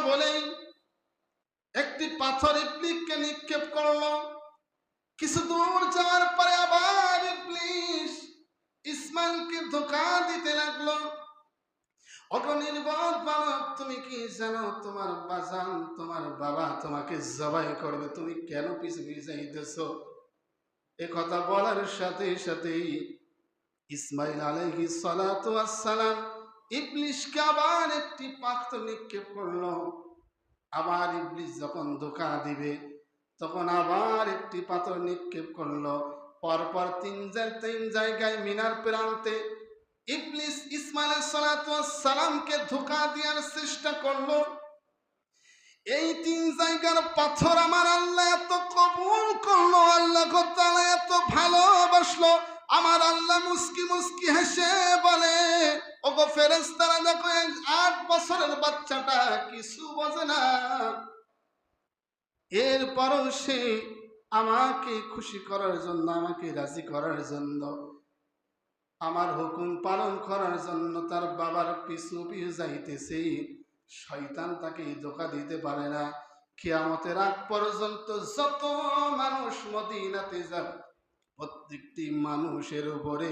বলেই একটি পাথর ইবলিসকে নিক্ষেপ করলো। কিছু দূর যাওয়ার পরে আবার ইবলিস ইসমাইলকে ধোঁকা দিতে লাগলো। অগনির্বোধ বালক, তুমি কি জানো তোমার বাজান, তোমার বাবা তোমাকে জবাই করবে, তুমি কেন পিছু পিছু যাইতেছো? এ কথা বলার সাথে সাথেই ইসমাইল আলাইহিস সালাতু ওয়াস সালাম ইবলিসকে আবার একটি পাথর নিক্ষেপ করলো। আবার ইবলিস যখন ধোঁকা দিবে তখন আবার একটি পাথর নিক্ষেপ করলো। পরপর তিন জায়গায় মিনার প্রান্তে ইবলিস ইসমাইল আলাইহিস সালাতু ওয়াস সালামকে ধোঁকা দেওয়ার চেষ্টা করলো। এই তিন জায়গার পাথর আমার আল্লাহ এত কবুল করলো, আল্লাহ তাআলা এত ভালোবাসলো। আমার আল্লাহ মুস্কি মুস্কি হেসে বলে, ওগো ফেরেশতারা, দেখো 8 বছরের বাচ্চাটা কিছু বোঝে না, এরপরও সে আমাকে খুশি করার জন্য, আমাকে রাজি করার জন্য, আমার হুকুম পালন করার জন্য তার বাবার পিছু পিছু যাইতেছে। শয়তান তাকে ধোঁকা দিতে পারে না। কিয়ামতের আগ পর্যন্ত যত মানুষ মদিনাতে যাবে প্রত্যেকটি মানুষের উপরে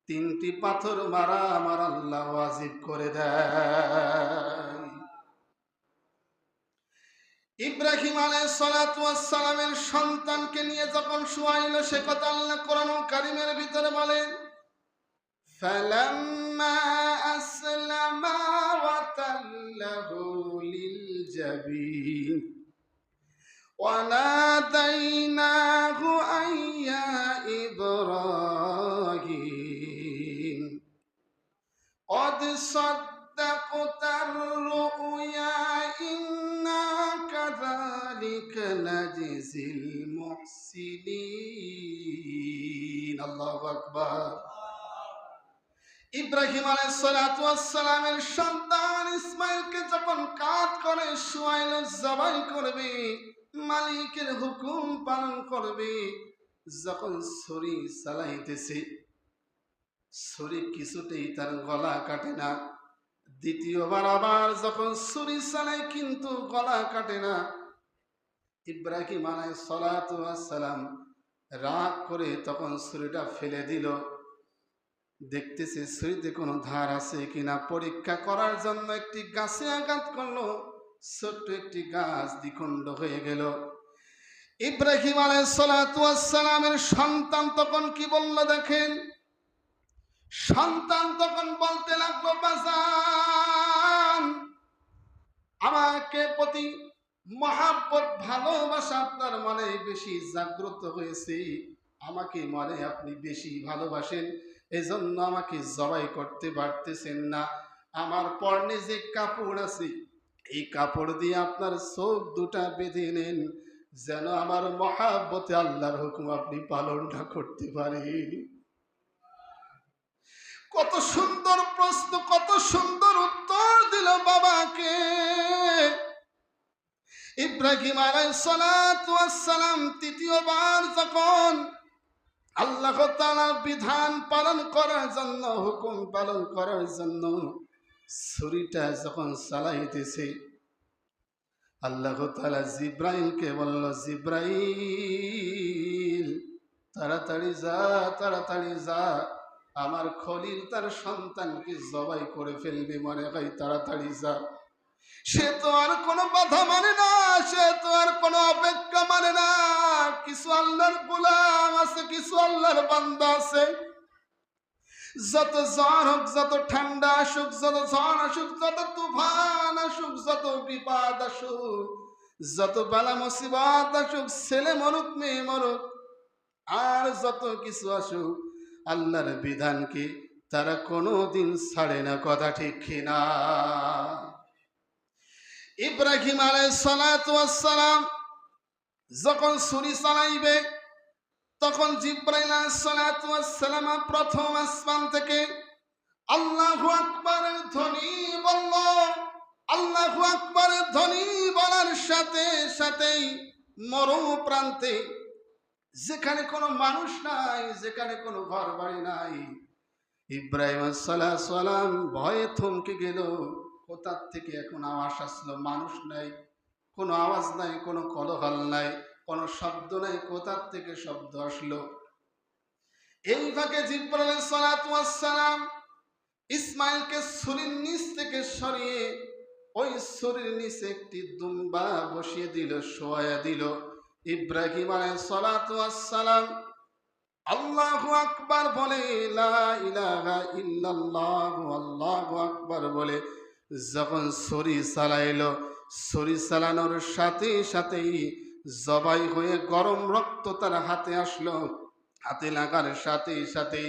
3টি পাথর মারা আমার আল্লাহ ওয়াজিব করে দেয়। ইব্রাহিম আলাইহিস সালাতু ওয়াস সালামের সন্তানকে নিয়ে যখন শুয়াইল, সে কথা আল্লাহ কোরআন কারীমের ভিতরে বলে, فَلَمَّا أَسْلَمَا وَتَلَّهُ لِلْجَبِينِ وَنَادَيْنَاهُ أَن يَا إِبْرَاهِيمُ قَدْ صَدَّقْتَ الرُّؤْيَا إِنَّا كَذَلِكَ نَجْزِي الْمُحْسِنِينَ আল্লাহু আকবার। ইব্রাহিম আলাইহিস সালাতু ওয়াস সালামের সন্তান ইসমাইলকে যখন কাজ করে শুয়াইল জবাই করবে, মালিকের হুকুম পালন করবে, যখন ছুরি চালাইতেছে, ছুরি কিছুতেই তার গলা কাটে না। দ্বিতীয়বার আবার যখন ছুরি চালায় কিন্তু গলা কাটে না। ইব্রাহিম আলাইহিস সালাতু ওয়াস সালাম রাগ করে তখন ছুরিটা ফেলে দিল। দেখতেছে ছুরিতে কোনো ধার আছে কিনা, পরীক্ষা করার জন্য একটি গাছে আঘাত করলো। ছোট্ট একটি গাছ দ্বিখণ্ড হয়ে গেল। ইব্রাহিম আলাইহিস সালাতু ওয়াস সালামের সন্তান তখন কি বলল দেখেন। সন্তান তখন বলতে লাগলো, বাজান, আমাকে প্রতি মহাব্বত ভালোবাসা আপনার মনে বেশি জাগ্রত হয়েছে, আমাকে মনে আপনি বেশি ভালোবাসেন, এজন্য আমাকে জবাই করতে পারতেছেন না। আমার পরনে যে কাপড় আছে এই কাপড় দিয়ে আপনার চোখ দুটা বেঁধে নেন, যেন আমার মহাব্বতে আল্লাহর হুকুম আপনি পালনটা করতে পারেন। কত সুন্দর প্রশ্ন, কত সুন্দর উত্তর দিল বাবাকে। ইব্রাহিম আলাইহিস সালাতু ওয়াস সালাম তৃতীয়বার যখন আল্লাহ তাআলার বিধান পালন করার জন্য, হুকুম পালন করার জন্য ছুরিটা যখন চালাইতেছে, আল্লাহ তাআলা জিব্রাইলকে বলল, জিব্রাইল তাড়াতাড়ি যা, তাড়াতাড়ি যা, আমার খলিল তার সন্তানকে জবাই করে ফেলবে, মনে হয় তাড়াতাড়ি যা। সে তো আর কোনো বাধা মানে না, সে তো আর কোনো অপেক্ষা মানে না। কিছু আল্লাহর গোলাম আছে, কিছু আল্লাহর বান্দা আছে, যত জ্বর হোক, যত ঠান্ডা আসুক, যত ঝড় আসুক, যত তুফান আসুক, যত বিপদ আসুক, যত বালা মুসিবত আসুক, ছেলে মরুক মেয়ে মরুক, আর যত কিছু আসুক, আল্লাহর বিধানকে তারা কোনোদিন ছাড়ে না। কথা ঠিক কিনা? ইব্রাহিম আলাইহিস সালাতু ওয়াস সালাম যখন ছুরি চালাইবে, তখন জিব্রাইল আলাইহিস সালাতু ওয়াস সালাম প্রথম আসমান থেকে আল্লাহু আকবারের ধ্বনি বলল। আল্লাহু আকবারের ধ্বনি বলার সাথে সাথেই মরু প্রান্তে, যেখানে কোনো মানুষ নাই, যেখানে কোনো ঘর বাড়ি নাই, ইব্রাহিম আলাইহিস সালাম ভয়ে থমকে গেল। কোথার থেকে এখন আওয়াজ আসলো? মানুষ নাই, কোনো আওয়াজ নাই, কোনো কোলাহল নাই, কোনো শব্দ নাই, কোথার থেকে শব্দ আসলো? এই ফাঁকে জিবরাইল আলাইহিস সালাতু ওয়াস সালাম ইসমাইলকে ছুরির নিচ থেকে সরিয়ে ওই ছুরির নিচে একটি দুম্বা বসিয়ে দিল, শোয়া দিল। ইব্রাহিম আলাইহিস সালাতু ওয়াস সালাম আল্লাহু আকবার বলে, লা ইলাহা ইল্লাল্লাহ, আল্লাহু আকবার বলে যখন ছুরি চালাইলো, ছুরি চালানোর সাথে সাথেই জবাই হয়ে গরম রক্ত তার হাতে আসলো। হাতে লাগার সাথে সাথেই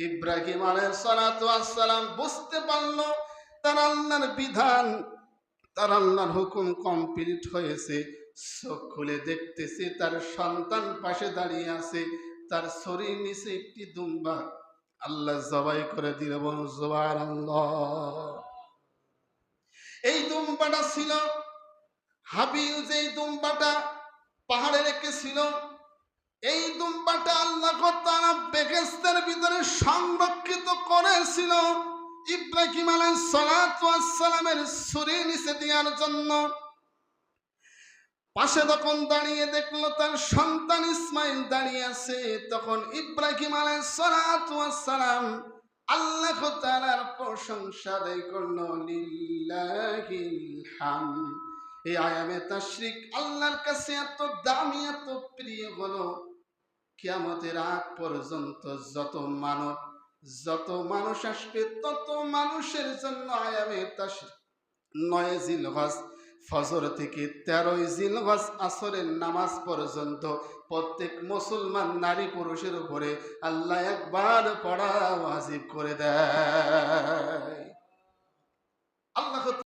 ইব্রাহিম আলাইহিস সালাতু ওয়াস সালাম বুঝতে পারলো তার আল্লাহর বিধান, তার আল্লাহর হুকুম কমপ্লিট হয়েছে। চোখ খুলে দেখতেছে তার সন্তান পাশে দাঁড়িয়ে আছে, তার শরীর নিচে একটি দুম্বা আল্লাহ জবাই করে দিল। বলুন সুবহানাল্লাহ। এই দুম্বাটা ছিল হাবিল, যেই দুম্বাটা পাহাড়ে রেখেছিল, এই দুম্বাটা আল্লাহ তাআলা বেহেশতের ভিতরে সংরক্ষিত করেছিল ইব্রাহিম আলাইহিস সালাতু ওয়াস সালামের ছুরি নিচে দেওয়ার জন্য। পাশে তখন দাঁড়িয়ে দেখলো তার সন্তান ইসমাইল দাঁড়িয়ে আছে, তখন ইব্রাহিম আলাইহিস সালাতু ওয়াস সালাম আল্লাহ তাআলার প্রশংসা আদায় করলো। লিল্লাহিল হামদ। এই আয়ামে তাশরিক আল্লাহর কাছে এত দামি, এত প্রিয় হলো, কিয়ামতের আগ পর্যন্ত যত মানুষ আসবে তত মানুষের জন্য আয়ামে তাশরিক 9 জিলহজ ফজর থেকে 13 জিলহজ আসরের নামাজ পর্যন্ত প্রত্যেক মুসলমান নারী পুরুষের উপরে আল্লাহ একবার পড়া ওয়াজিব করে দেয়। আল্লাহ